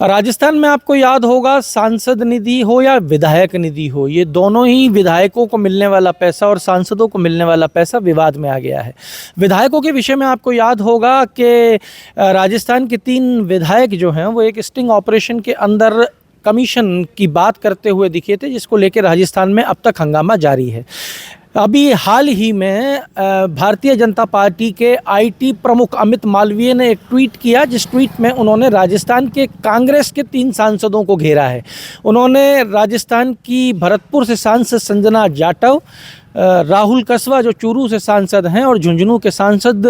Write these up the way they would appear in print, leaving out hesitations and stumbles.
राजस्थान में आपको याद होगा, सांसद निधि हो या विधायक निधि हो, ये दोनों ही विधायकों को मिलने वाला पैसा और सांसदों को मिलने वाला पैसा विवाद में आ गया है। विधायकों के विषय में आपको याद होगा कि राजस्थान के 3 विधायक जो हैं वो एक स्टिंग ऑपरेशन के अंदर कमीशन की बात करते हुए दिखे थे, जिसको लेकर राजस्थान में अब तक हंगामा जारी है। अभी हाल ही में भारतीय जनता पार्टी के आईटी प्रमुख अमित मालवीय ने एक ट्वीट किया, जिस ट्वीट में उन्होंने राजस्थान के कांग्रेस के 3 सांसदों को घेरा है। उन्होंने राजस्थान की भरतपुर से सांसद संजना जाटव, राहुल कसवा जो चूरू से सांसद हैं, और झुंझुनू के सांसद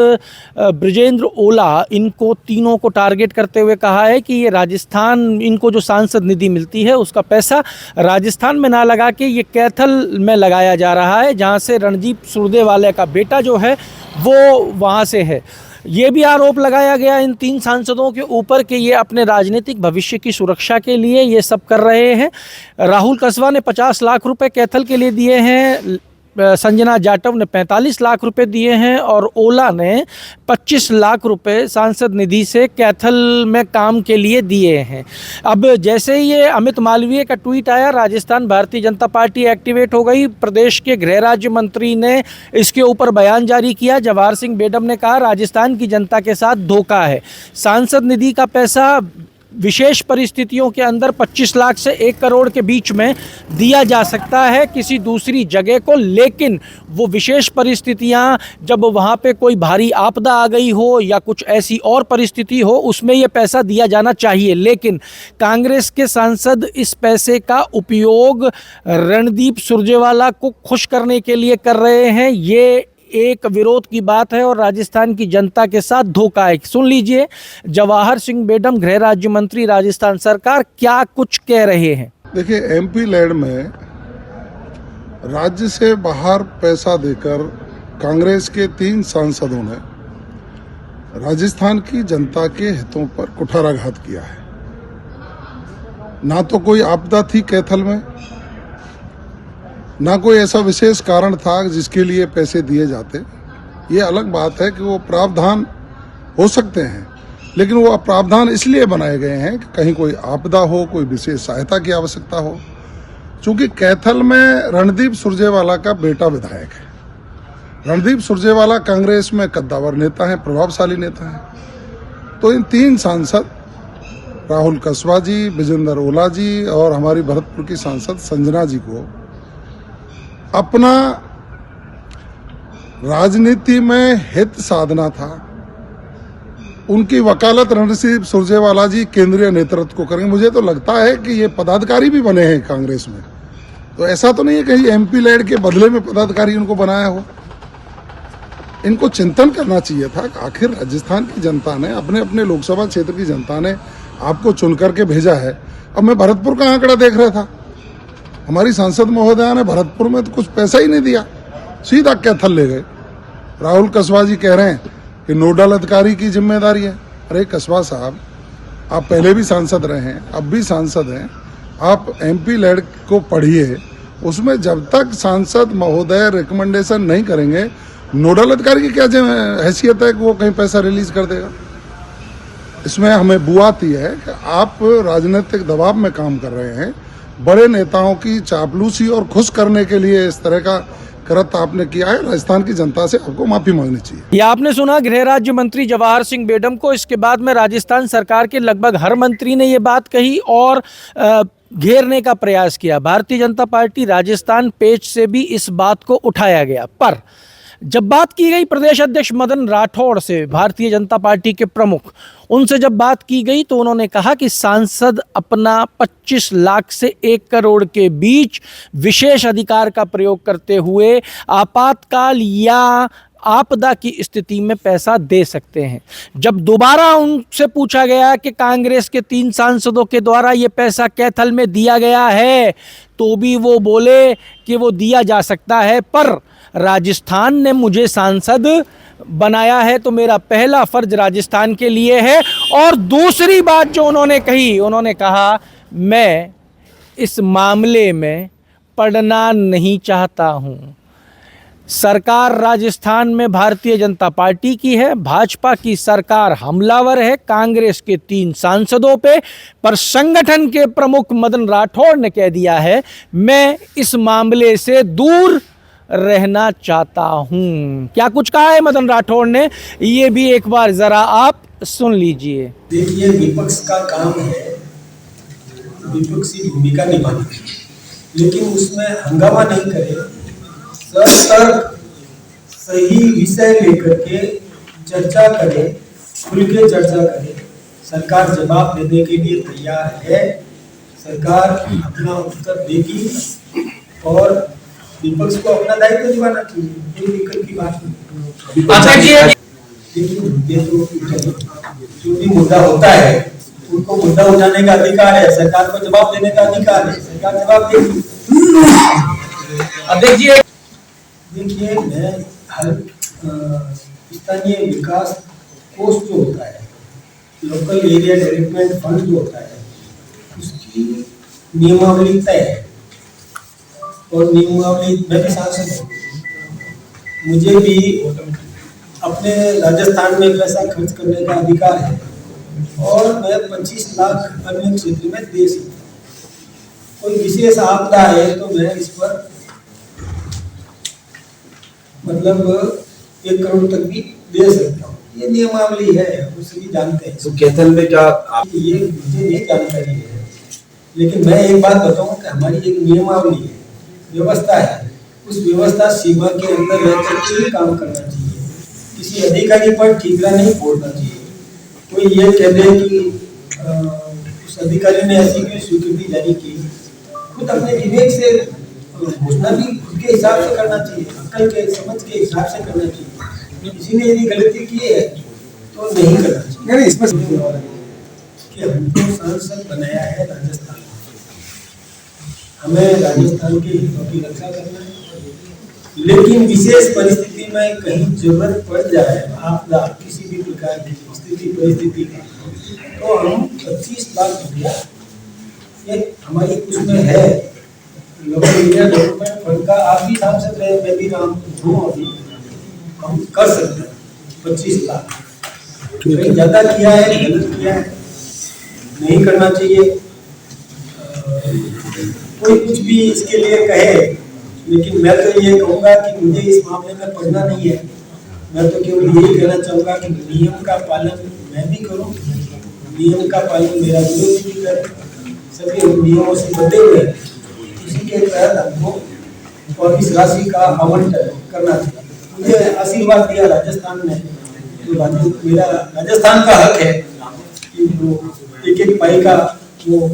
ब्रजेंद्र ओला, इनको तीनों को टारगेट करते हुए कहा है कि ये राजस्थान, इनको जो सांसद निधि मिलती है उसका पैसा राजस्थान में ना लगा के ये कैथल में लगाया जा रहा है, जहां से रणदीप सुरजेवाला का बेटा जो है वो वहां से है। ये भी आरोप लगाया गया इन 3 सांसदों के ऊपर कि ये अपने राजनीतिक भविष्य की सुरक्षा के लिए ये सब कर रहे हैं। राहुल कसवा ने 50 लाख रुपए कैथल के लिए दिए हैं, संजना जाटव ने 45 लाख रुपए दिए हैं और ओला ने 25 लाख रुपए सांसद निधि से कैथल में काम के लिए दिए हैं। अब जैसे ही ये अमित मालवीय का ट्वीट आया, राजस्थान भारतीय जनता पार्टी एक्टिवेट हो गई। प्रदेश के गृह राज्य मंत्री ने इसके ऊपर बयान जारी किया। जवाहर सिंह बेडम ने कहा, राजस्थान की जनता के साथ धोखा है। सांसद निधि का पैसा विशेष परिस्थितियों के अंदर 25 लाख से 1 करोड़ के बीच में दिया जा सकता है किसी दूसरी जगह को, लेकिन वो विशेष परिस्थितियां, जब वहाँ पे कोई भारी आपदा आ गई हो या कुछ ऐसी और परिस्थिति हो, उसमें ये पैसा दिया जाना चाहिए। लेकिन कांग्रेस के सांसद इस पैसे का उपयोग रणदीप सुरजेवाला को खुश करने के लिए कर रहे हैं। ये एक विरोध की बात है और राजस्थान की जनता के साथ धोखा है। सुन लीजिए जवाहर सिंह बेडम, गृह राज्य मंत्री राजस्थान सरकार, क्या कुछ कह रहे हैं। देखिए, एमपी लैंड में राज्य से बाहर पैसा देकर कांग्रेस के 3 सांसदों ने राजस्थान की जनता के हितों पर कुठाराघात किया है। ना तो कोई आपदा थी कैथल में, ना कोई ऐसा विशेष कारण था जिसके लिए पैसे दिए जाते। ये अलग बात है कि वो प्रावधान हो सकते हैं, लेकिन वो प्रावधान इसलिए बनाए गए हैं कि कहीं कोई आपदा हो, कोई विशेष सहायता की आवश्यकता हो। चूंकि कैथल में रणदीप सुरजेवाला का बेटा विधायक है। रणदीप सुरजेवाला कांग्रेस में कद्दावर नेता हैं, प्रभावशाली नेता हैं। तो इन 3 सांसद राहुल कसवा जी, ब्रजेंद्र ओला जी और हमारी भरतपुर की सांसद संजना जी को अपना राजनीति में हित साधना था। उनकी वकालत रणदीप सुरजेवाला जी केंद्रीय नेतृत्व को करेंगे। मुझे तो लगता है कि ये पदाधिकारी भी बने हैं कांग्रेस में, तो ऐसा तो नहीं है कहीं एमपी लैंड के बदले में पदाधिकारी उनको बनाया हो। इनको चिंतन करना चाहिए था कि आखिर राजस्थान की जनता ने, अपने अपने लोकसभा क्षेत्र की जनता ने आपको चुन करके भेजा है। अब मैं भरतपुर का आंकड़ा देख रहा था, हमारी सांसद महोदया ने भरतपुर में तो कुछ पैसा ही नहीं दिया, सीधा कैथल ले गए। राहुल कसवा जी कह रहे हैं कि नोडल अधिकारी की जिम्मेदारी है। अरे कसवा साहब, आप पहले भी सांसद रहे हैं, अब भी सांसद हैं, आप एमपी लैंड को पढ़िए। उसमें जब तक सांसद महोदय रिकमेंडेशन नहीं करेंगे, नोडल अधिकारी की क्या हैसियत है कि वो कहीं पैसा रिलीज कर देगा। इसमें हमें बुआ आती है कि आप राजनीतिक दबाव में काम कर रहे हैं। बड़े नेताओं की चापलूसी और खुश करने के लिए इस तरह का कृत्य आपने किया है। राजस्थान की जनता से आपको माफी मांगनी चाहिए। ये आपने सुना गृह राज्य मंत्री जवाहर सिंह बेडम को। इसके बाद में राजस्थान सरकार के लगभग हर मंत्री ने ये बात कही और घेरने का प्रयास किया। भारतीय जनता पार्टी राजस्थान पेज से भी इस बात को उठाया गया, पर जब बात की गई प्रदेश अध्यक्ष मदन राठौड़ से, भारतीय जनता पार्टी के प्रमुख, उनसे जब बात की गई तो उन्होंने कहा कि सांसद अपना 25 लाख से 1 करोड़ के बीच विशेष अधिकार का प्रयोग करते हुए आपातकाल या आपदा की स्थिति में पैसा दे सकते हैं। जब दोबारा उनसे पूछा गया कि कांग्रेस के 3 सांसदों के द्वारा ये पैसा कैथल में दिया गया है, तो भी वो बोले कि वो दिया जा सकता है, पर राजस्थान ने मुझे सांसद बनाया है तो मेरा पहला फर्ज राजस्थान के लिए है। और दूसरी बात जो उन्होंने कही, उन्होंने कहा, मैं इस मामले में पढ़ना नहीं चाहता हूँ। सरकार राजस्थान में भारतीय जनता पार्टी की है, भाजपा की सरकार हमलावर है कांग्रेस के 3 सांसदों पे, पर संगठन के प्रमुख मदन राठौड़ ने कह दिया है मैं इस मामले से दूर रहना चाहता हूं। क्या कुछ कहा है मदन राठौड़ ने, ये भी एक बार जरा आप सुन लीजिए। देखिए, विपक्ष का काम है विपक्षी भूमिका निभाना, लेकिन उसमें हंगामा नहीं करे, सतर्क सही विषय लेकर के चर्चा करे, खुल के चर्चा करे। सरकार जवाब देने के लिए तैयार है, सरकार अपना उत्तर देगी और विपक्ष को अपना दायित्व निभाना चाहिए, कोई दिक्कत की बात नहीं। जो भी मुद्दा होता है उनको मुद्दा उठाने का अधिकार है, सरकार को जवाब देने का अधिकार है, सरकार जवाब देगी। अब देखिए मैं हर स्थानीय विकास कोष जो होता है, लोकल एरिया डेवलपमेंट फंड जो होता है, उसकी नियमावली तय है और नियमावली मैं भी सांसद हूँ, मुझे भी अपने राजस्थान में पैसा खर्च करने का अधिकार है और मैं 25 लाख अन्य क्षेत्र में दे सकता हूँ। कोई विशेष आपदा है तो मैं इस पर मतलब 1 करोड़ तक भी दे सकता हूँ। ये नियमावली है, वो सभी जानते हैं। तो कैथल में क्या आप ये मुझे नहीं जानकारी है, लेकिन मैं एक बात बताऊँ कि हमारी एक नियमावली है, व्यवस्था है, उस व्यवस्था सीमा के अंदर रहकर के ही काम करना चाहिए। किसी अधिकारी पर ठीकरा नहीं बोलना चाहिए। कोई ये कह दे कि उस अधिकारी ने ऐसी कोई स्वीकृति जारी की, खुद अपने विवेक से घोषणा भी खुद के हिसाब से करना चाहिए, अक्ल के समझ के हिसाब से करना चाहिए। किसी ने यदि गलती की है तो नहीं करना चाहिए। नहीं, इसमें कि हमको सांसद बनाया है राजस्थान, हमें राजस्थान के हितों की रक्षा करना है, लेकिन विशेष परिस्थिति में कहीं जरूरत पड़ जाए, आपदा किसी भी प्रकार की स्थिति परिस्थिति का, तो हम 25 लाख रुपया ये हमारी उसमें है, लोकल एरिया डेवलपमेंट फंड का। आप भी सांसद रहे, मैं भी नाम हूँ, अभी हम कर सकते हैं 25 लाख। कहीं ज्यादा किया है, गलत किया है, नहीं करना चाहिए। कोई कुछ भी इसके लिए कहे, लेकिन मैं तो ये कहूँगा कि मुझे इस मामले में पढ़ना नहीं है। मैं तो केवल यही कहना चाहूँगा कि नियम का पालन मैं भी करूँ, नियम का पालन मेरा विरोधी भी करे, सभी नियमों से बंधे हुए हैं, इसी के तहत हमको और इस राशि का आवंटन करना चाहिए। मुझे आशीर्वाद दिया राजस्थान ने, तो मेरा राजस्थान का हक है कि वो एक पाई का वो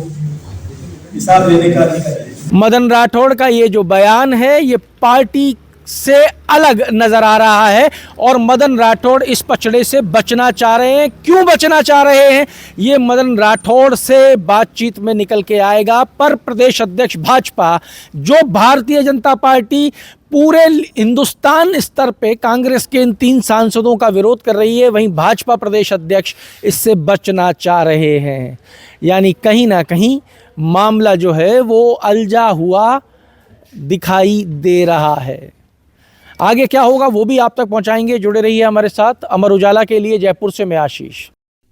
हिसाब लेने का अधिकार है। मदन राठौड़ का ये जो बयान है ये पार्टी से अलग नजर आ रहा है और मदन राठौड़ इस पचड़े से बचना चाह रहे हैं। क्यों बचना चाह रहे हैं ये मदन राठौड़ से बातचीत में निकल के आएगा। पर प्रदेश अध्यक्ष भाजपा, जो भारतीय जनता पार्टी पूरे हिंदुस्तान स्तर पे कांग्रेस के इन 3 सांसदों का विरोध कर रही है, वहीं भाजपा प्रदेश अध्यक्ष इससे बचना चाह रहे हैं। यानी कहीं ना कहीं मामला जो है वो अलझा हुआ दिखाई दे रहा है। आगे क्या होगा वो भी आप तक पहुंचाएंगे। जुड़े रहिए हमारे साथ। अमर उजाला के लिए जयपुर से मैं आशीष।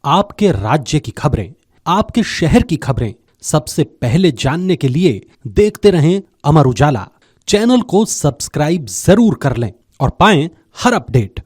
आपके राज्य की खबरें, आपके शहर की खबरें सबसे पहले जानने के लिए देखते रहें अमर उजाला। चैनल को सब्सक्राइब जरूर कर लें और पाएं हर अपडेट।